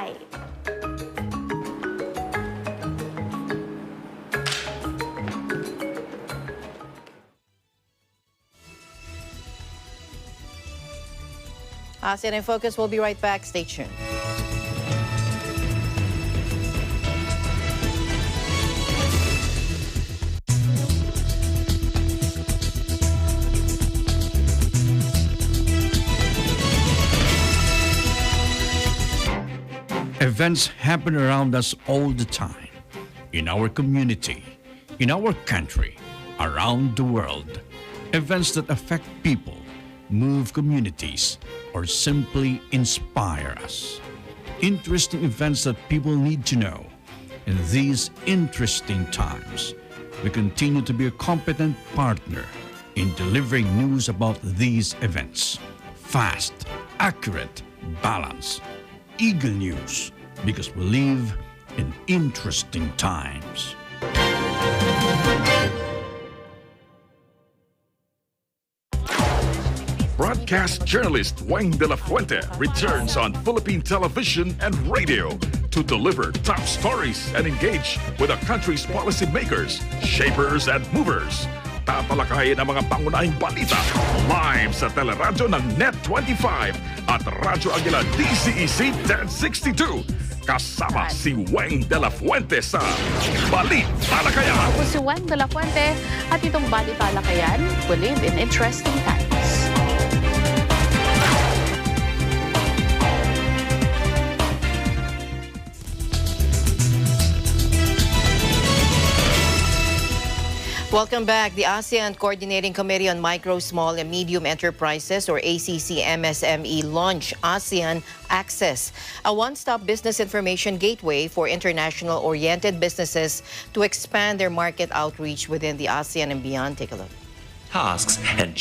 ASEAN in Focus will be right back. Stay tuned. Events happen around us all the time, in our community, in our country, around the world. Events that affect people, move communities, or simply inspire us. Interesting events that people need to know. In these interesting times, we continue to be a competent partner in delivering news about these events. Fast, accurate, balanced. Eagle News, because we live in interesting times. Broadcast journalist Weng de la Fuente returns on Philippine television and radio to deliver top stories and engage with the country's policymakers, shapers, and movers. Tatalakayin ang mga pangunahing balita live sa teleradyo ng Net25 at Radyo Aguila DCEC 1062. Kasama si Weng de la Fuente sa Balit Talakayan. Ako si Weng de la Fuente at itong Balit Talakayan, we live in interesting times. Welcome back. The ASEAN Coordinating Committee on Micro, Small and Medium Enterprises, or ACC MSME, launched ASEAN Access, a one-stop business information gateway for international-oriented businesses to expand their market outreach within the ASEAN and beyond. Take a look. Tasks and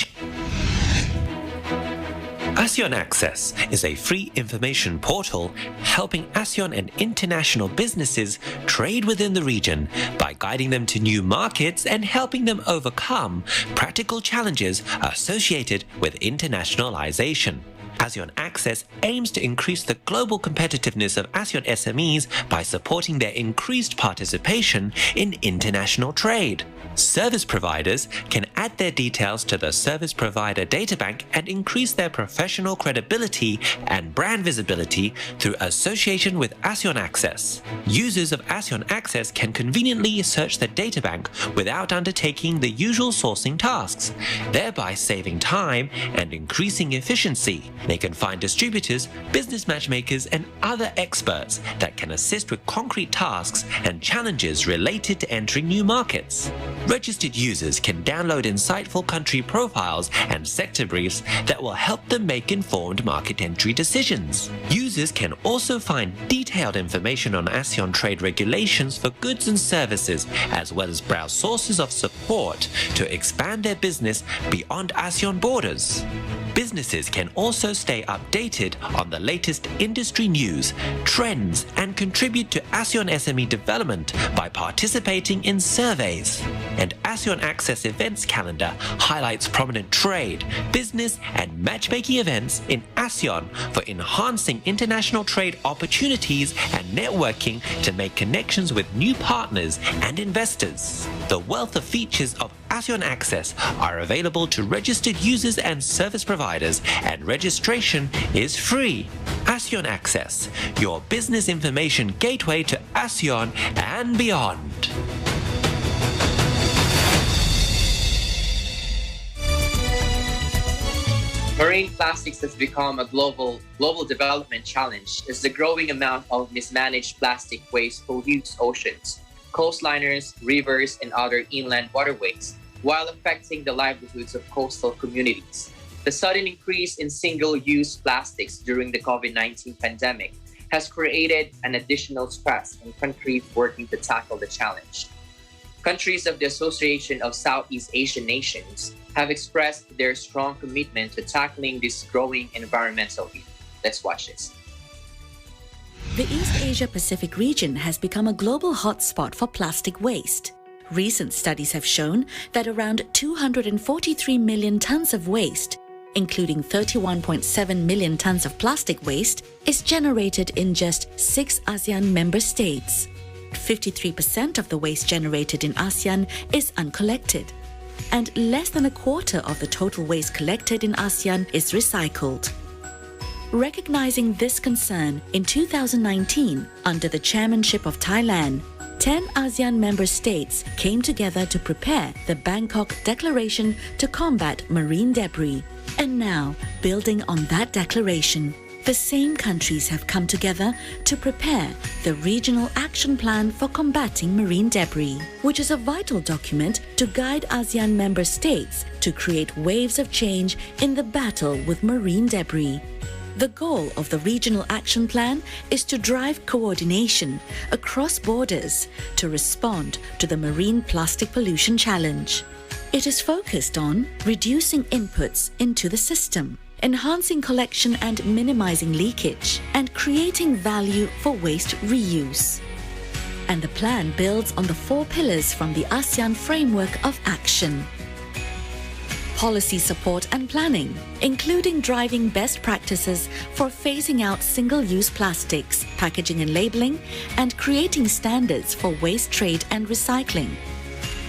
ASEAN Access is a free information portal helping ASEAN and international businesses trade within the region by guiding them to new markets and helping them overcome practical challenges associated with internationalization. ASEAN Access aims to increase the global competitiveness of ASEAN SMEs by supporting their increased participation in international trade. Service providers can add their details to the Service Provider Databank and increase their professional credibility and brand visibility through association with ASEAN Access. Users of ASEAN Access can conveniently search the databank without undertaking the usual sourcing tasks, thereby saving time and increasing efficiency. They can find distributors, business matchmakers, and other experts that can assist with concrete tasks and challenges related to entering new markets. Registered users can download insightful country profiles and sector briefs that will help them make informed market entry decisions. Users can also find detailed information on ASEAN trade regulations for goods and services, as well as browse sources of support to expand their business beyond ASEAN borders. Businesses can also stay updated on the latest industry news, trends, and contribute to ASEAN SME development by participating in surveys. And ASEAN Access events calendar highlights prominent trade, business, and matchmaking events in ASEAN for enhancing international trade opportunities and networking to make connections with new partners and investors. The wealth of features of ASEAN Access are available to registered users and service providers, and registration is free. ASEAN Access, your business information gateway to ASEAN and beyond. Marine plastics has become a global development challenge as the growing amount of mismanaged plastic waste pollutes oceans, coastliners, rivers, and other inland waterways, while affecting the livelihoods of coastal communities. The sudden increase in single-use plastics during the COVID-19 pandemic has created an additional stress on countries working to tackle the challenge. Countries of the Association of Southeast Asian Nations have expressed their strong commitment to tackling this growing environmental issue. Let's watch this. The East Asia-Pacific region has become a global hotspot for plastic waste. Recent studies have shown that around 243 million tons of waste, including 31.7 million tons of plastic waste, is generated in just 6 ASEAN member states. 53% of the waste generated in ASEAN is uncollected, and less than a quarter of the total waste collected in ASEAN is recycled. Recognizing this concern, in 2019, under the chairmanship of Thailand, 10 ASEAN member states came together to prepare the Bangkok Declaration to combat marine debris. And now, building on that declaration, the same countries have come together to prepare the Regional Action Plan for Combating Marine Debris, which is a vital document to guide ASEAN member states to create waves of change in the battle with marine debris. The goal of the Regional Action Plan is to drive coordination across borders to respond to the marine plastic pollution challenge. It is focused on reducing inputs into the system, enhancing collection and minimizing leakage, and creating value for waste reuse. And the plan builds on the 4 pillars from the ASEAN Framework of Action. Policy support and planning, including driving best practices for phasing out single-use plastics, packaging and labeling, and creating standards for waste trade and recycling.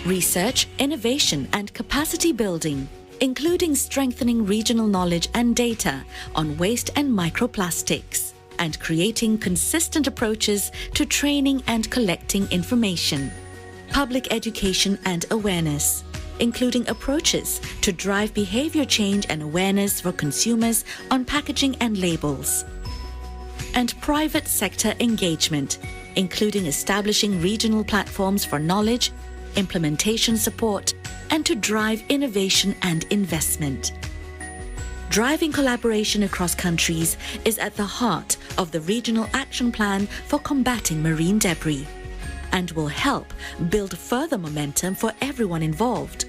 Research, innovation, and capacity building, including strengthening regional knowledge and data on waste and microplastics, and creating consistent approaches to training and collecting information. Public education and awareness, including approaches to drive behavior change and awareness for consumers on packaging and labels. And private sector engagement, including establishing regional platforms for knowledge, implementation support, and to drive innovation and investment. Driving collaboration across countries is at the heart of the Regional Action Plan for Combating Marine Debris, and will help build further momentum for everyone involved,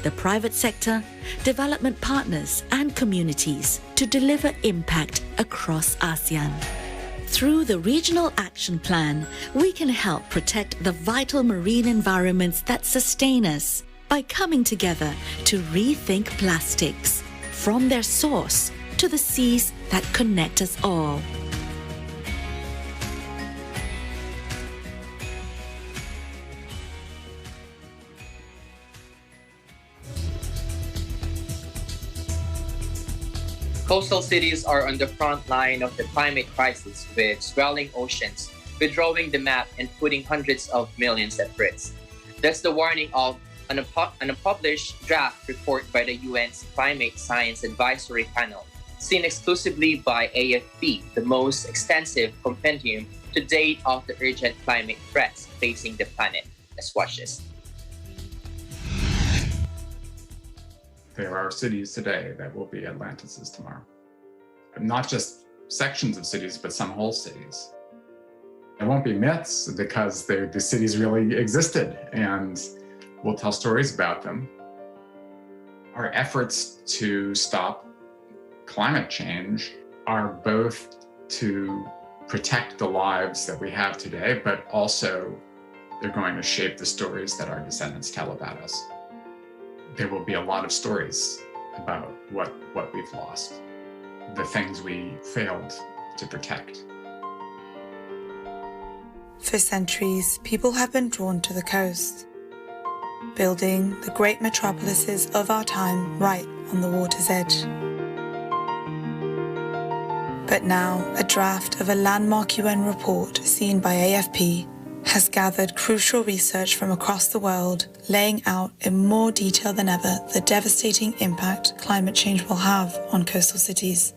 the private sector, development partners, and communities, to deliver impact across ASEAN. Through the Regional Action Plan, we can help protect the vital marine environments that sustain us by coming together to rethink plastics, from their source to the seas that connect us all. Coastal cities are on the front line of the climate crisis, with swelling oceans withdrawing the map and putting hundreds of millions at risk. That's the warning of an unpublished draft report by the UN's Climate Science Advisory Panel, seen exclusively by AFP, the most extensive compendium to date of the urgent climate threats facing the planet. Let's watch this. There are cities today that will be Atlantises tomorrow. Not just sections of cities, but some whole cities. There won't be myths because the cities really existed, and we'll tell stories about them. Our efforts to stop climate change are both to protect the lives that we have today, but also they're going to shape the stories that our descendants tell about us. There will be a lot of stories about what we've lost, the things we failed to protect. For centuries, people have been drawn to the coast, building the great metropolises of our time right on the water's edge. But now, a draft of a landmark UN report seen by AFP has gathered crucial research from across the world, laying out in more detail than ever the devastating impact climate change will have on coastal cities.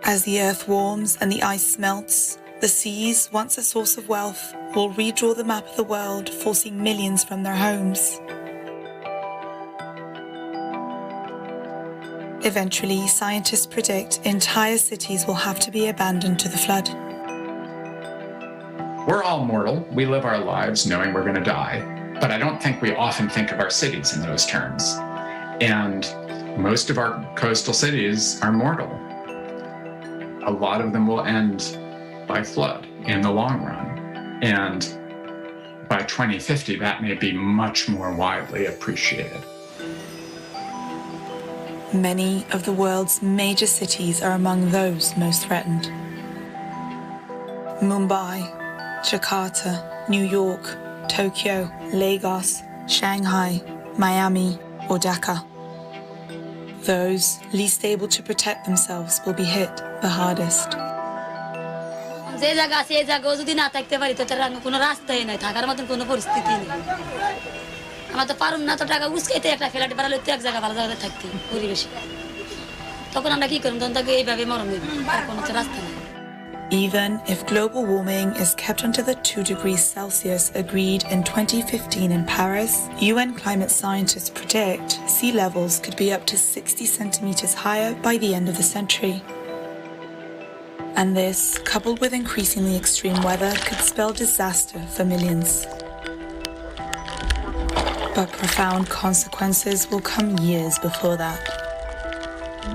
As the earth warms and the ice melts, the seas, once a source of wealth, will redraw the map of the world, forcing millions from their homes. Eventually, scientists predict entire cities will have to be abandoned to the flood. We're all mortal. We live our lives knowing we're going to die. But I don't think we often think of our cities in those terms. And most of our coastal cities are mortal. A lot of them will end by flood in the long run. And by 2050, that may be much more widely appreciated. Many of the world's major cities are among those most threatened. Mumbai, Jakarta, New York, Tokyo, Lagos, Shanghai, Miami, or Dhaka. Those least able to protect themselves will be hit the hardest. Even if global warming is kept under the 2 degrees Celsius agreed in 2015 in Paris, UN climate scientists predict sea levels could be up to 60 centimeters higher by the end of the century. And this, coupled with increasingly extreme weather, could spell disaster for millions. But profound consequences will come years before that.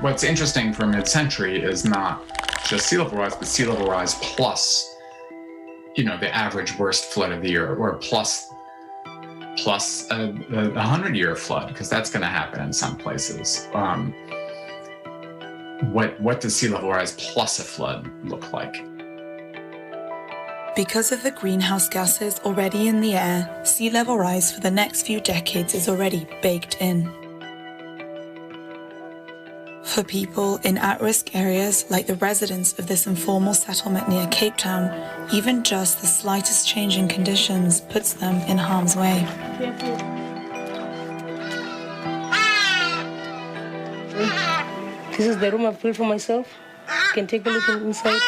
What's interesting for mid-century is not just sea level rise, but sea level rise plus, the average worst flood of the year, or plus a 100-year flood, because that's going to happen in some places. What does sea level rise plus a flood look like? Because of the greenhouse gases already in the air, sea level rise for the next few decades is already baked in. For people in at-risk areas like the residents of this informal settlement near Cape Town, even just the slightest change in conditions puts them in harm's way. This is the room I've built for myself. You can take a look inside.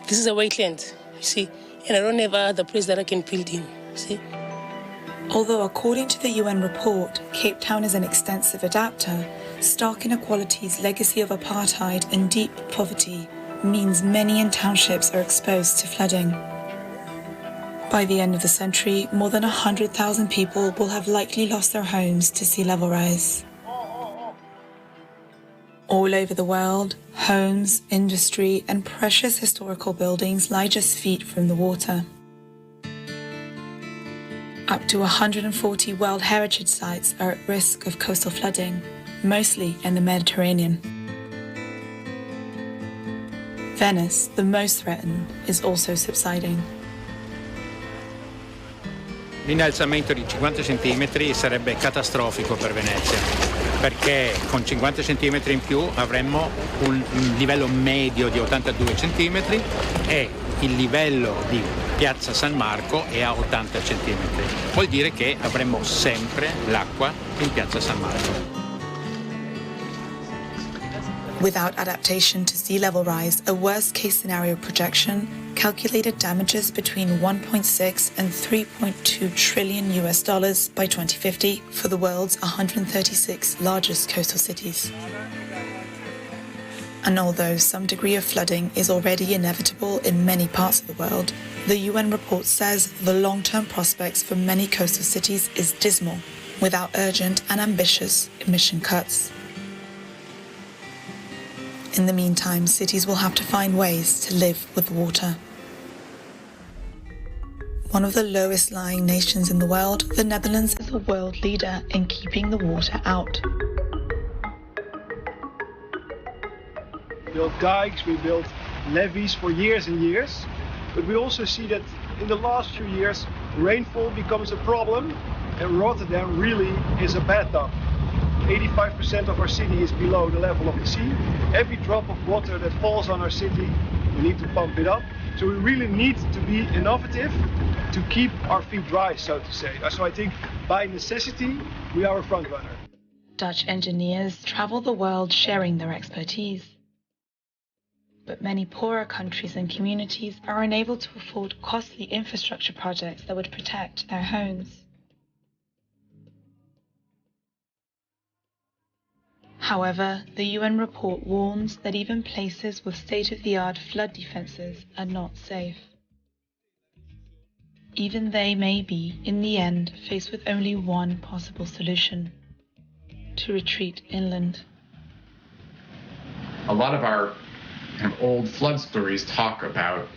This is a wetland, you see, and I don't have other place that I can build in, see. Although according to the UN report, Cape Town is an extensive adapter, stark inequalities, legacy of apartheid and deep poverty means many in townships are exposed to flooding. By the end of the century, more than 100,000 people will have likely lost their homes to sea level rise. All over the world, homes, industry, and precious historical buildings lie just feet from the water. Up to 140 World Heritage Sites are at risk of coastal flooding, mostly in the Mediterranean. Venice, the most threatened, is also subsiding. L'innalzamento di 50 cm sarebbe catastrofico per Venezia, perché con 50 cm in più avremmo un livello medio di 82 cm e il livello di Piazza San Marco è a 80 cm. Vuol dire che avremmo sempre l'acqua in Piazza San Marco. Without adaptation to sea level rise, a worst-case scenario projection calculated damages between 1.6 and 3.2 trillion US dollars by 2050 for the world's 136 largest coastal cities. And although some degree of flooding is already inevitable in many parts of the world, the UN report says the long-term prospects for many coastal cities is dismal, without urgent and ambitious emission cuts. In the meantime, cities will have to find ways to live with water. One of the lowest lying nations in the world, the Netherlands is a world leader in keeping the water out. We built dikes, we built levees for years and years, but we also see that in the last few years, rainfall becomes a problem and Rotterdam really is a bad dump. 85% of our city is below the level of the sea. Every drop of water that falls on our city, we need to pump it up. So we really need to be innovative to keep our feet dry, so to say. So I think by necessity, we are a front runner. Dutch engineers travel the world sharing their expertise. But many poorer countries and communities are unable to afford costly infrastructure projects that would protect their homes. However, the UN report warns that even places with state-of-the-art flood defenses are not safe. Even they may be, in the end, faced with only one possible solution: to retreat inland. A lot of our kind of old flood stories talk about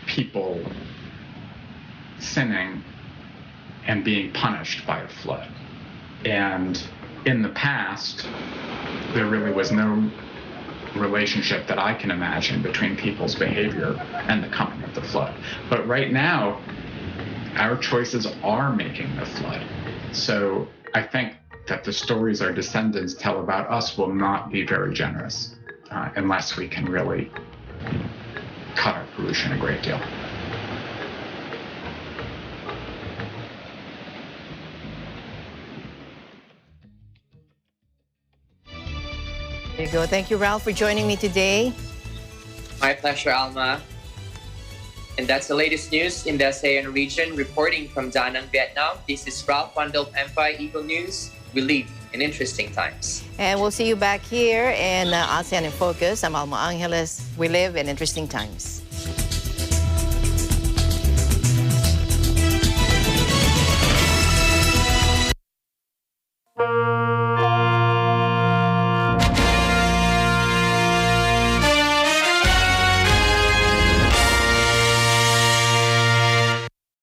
people sinning and being punished by a flood. And in the past, there really was no relationship that I can imagine between people's behavior and the coming of the flood. But right now, our choices are making the flood. So I think that the stories our descendants tell about us will not be very generous unless we can really cut our pollution a great deal. There you go. Thank you, Ralph, for joining me today. My pleasure, Alma. And that's the latest news in the ASEAN region. Reporting from Da Nang, Vietnam, this is Ralph Wandel, Empire Eagle News. We live in interesting times. And we'll see you back here in ASEAN in Focus. I'm Alma Angeles. We live in interesting times.